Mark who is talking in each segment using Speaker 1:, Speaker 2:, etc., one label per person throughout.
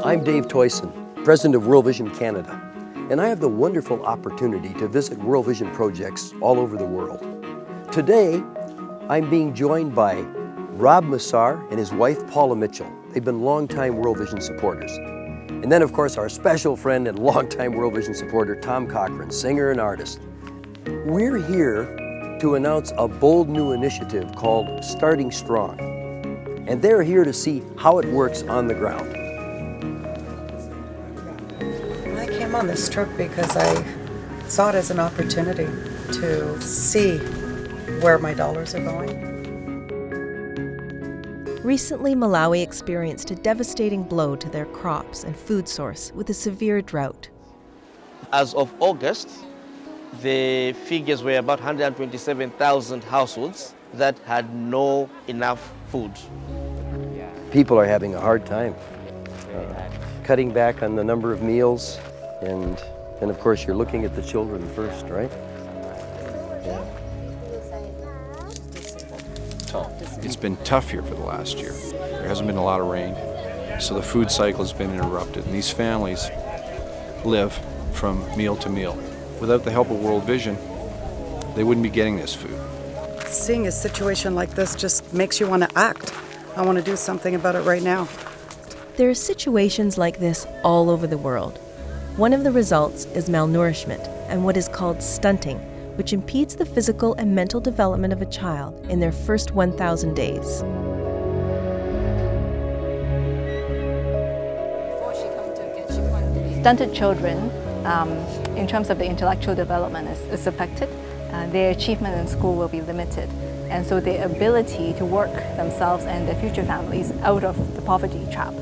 Speaker 1: I'm Dave Toyson, President of World Vision Canada, and I have the wonderful opportunity to visit World Vision projects all over the world. Today, I'm being joined by Rob Massar and his wife Paula Mitchell. They've been longtime World Vision supporters. And then, of course, our special friend and longtime World Vision supporter, Tom Cochran, singer and artist. We're here to announce a bold new initiative called Starting Strong. And they're here to see how it works on the ground.
Speaker 2: I came on this trip because I saw it as an opportunity to see where my dollars are going.
Speaker 3: Recently, Malawi experienced a devastating blow to their crops and food source with a severe drought.
Speaker 4: As of August, the figures were about 127,000 households that had no enough food.
Speaker 1: People are having a hard time cutting back on the number of meals, and of course you're looking at the children first, right? Yeah.
Speaker 5: It's been tough here for the last year. There hasn't been a lot of rain, so the food cycle has been interrupted, and these families live from meal to meal. Without the help of World Vision, they wouldn't be getting this food.
Speaker 2: Seeing a situation like this just makes you want to act. I want to do something about it right now.
Speaker 3: There are situations like this all over the world. One of the results is malnourishment and what is called stunting, which impedes the physical and mental development of a child in their first 1,000 days.
Speaker 6: Stunted children, in terms of the intellectual development, is affected. Their achievement in school will be limited, and so their ability to work themselves and their future families out of the poverty trap,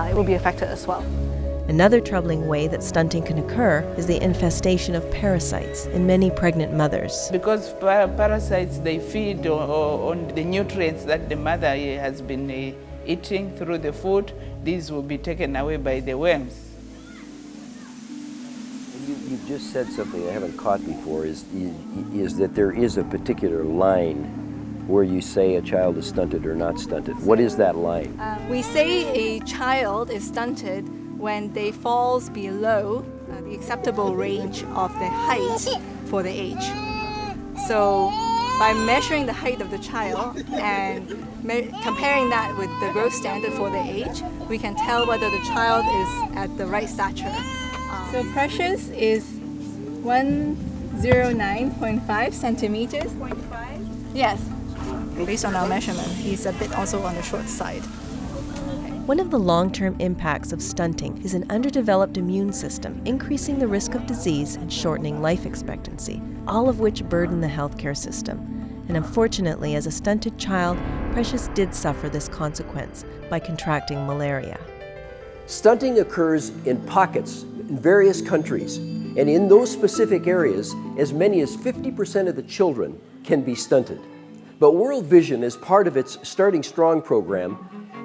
Speaker 6: it will be affected as well.
Speaker 3: Another troubling way that stunting can occur is the infestation of parasites in many pregnant mothers.
Speaker 7: Because parasites, they feed on the nutrients that the mother has been eating through the food. These will be taken away by the worms.
Speaker 1: You just said something I haven't caught before, is that there is a particular line where you say a child is stunted or not stunted. What is that line?
Speaker 6: We say a child is stunted when they falls below the acceptable range of the height for the age. So by measuring the height of the child and comparing that with the growth standard for the age, we can tell whether the child is at the right stature. So Precious is 109.5 centimeters. 0.5? Yes. Based on our measurement, he's a bit also on the short side.
Speaker 3: One of the long-term impacts of stunting is an underdeveloped immune system, increasing the risk of disease and shortening life expectancy, all of which burden the healthcare system. And unfortunately, as a stunted child, Precious did suffer this consequence by contracting malaria.
Speaker 1: Stunting occurs in pockets in various countries, and in those specific areas, as many as 50% of the children can be stunted. But World Vision, as part of its Starting Strong program,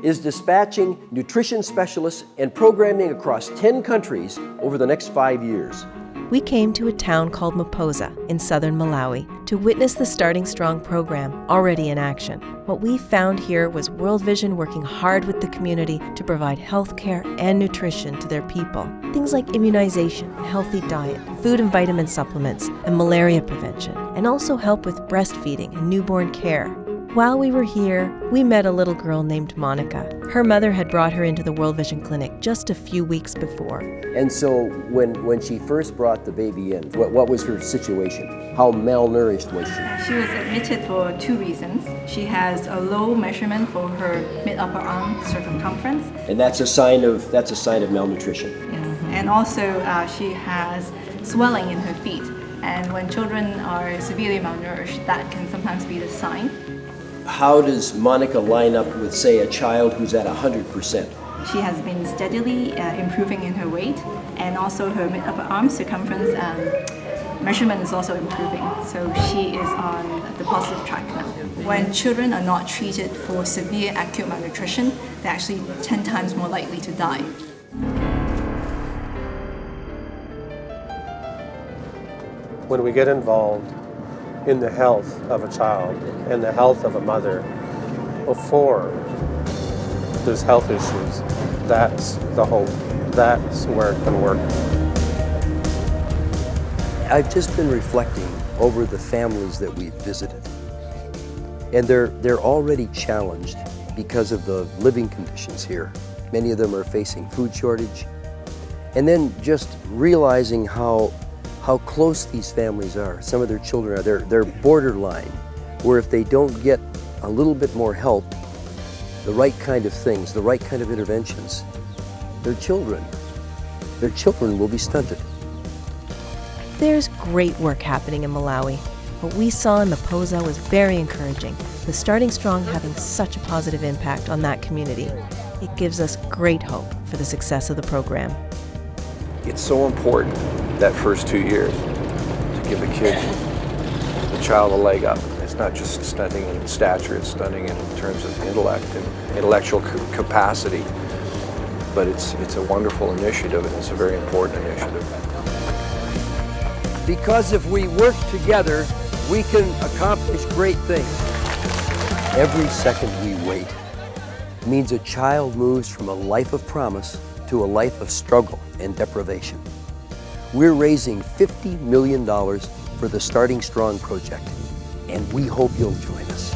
Speaker 1: is dispatching nutrition specialists and programming across 10 countries over the next 5 years.
Speaker 3: We came to a town called Maposa in southern Malawi to witness the Starting Strong program already in action. What we found here was World Vision working hard with the community to provide health care and nutrition to their people. Things like immunization, a healthy diet, food and vitamin supplements, and malaria prevention, and also help with breastfeeding and newborn care. While we were here, we met a little girl named Monica. Her mother had brought her into the World Vision Clinic just a few weeks before.
Speaker 1: And so when she first brought the baby in, what was her situation? How malnourished was she?
Speaker 6: She was admitted for 2 reasons. She has a low measurement for her mid-upper arm circumference.
Speaker 1: And that's a sign of malnutrition.
Speaker 6: Yes. And also she has swelling in her feet. And when children are severely malnourished, that can sometimes be the sign.
Speaker 1: How does Monica line up with, say, a child who's at 100%?
Speaker 6: She has been steadily improving in her weight, and also her mid-upper arm circumference measurement is also improving. So she is on the positive track now. When children are not treated for severe acute malnutrition, they're actually 10 times more likely to die.
Speaker 8: When we get involved in the health of a child and the health of a mother before there's health issues, that's the hope. That's where it can work.
Speaker 1: I've just been reflecting over the families that we've visited. And they're already challenged because of the living conditions here. Many of them are facing food shortage. And then just realizing how close these families are. Some of their children are, they're borderline, where if they don't get a little bit more help, the right kind of things, the right kind of interventions, their children will be stunted.
Speaker 3: There's great work happening in Malawi. What we saw in Maposa was very encouraging, with Starting Strong having such a positive impact on that community. It gives us great hope for the success of the program.
Speaker 5: It's so important that first 2 years to give the child a leg up. It's not just stunting in stature, it's stunting in terms of intellect and intellectual capacity. But it's a wonderful initiative, and it's a very important initiative.
Speaker 1: Because if we work together, we can accomplish great things. Every second we wait means a child moves from a life of promise to a life of struggle and deprivation. We're raising $50 million for the Starting Strong project, and we hope you'll join us.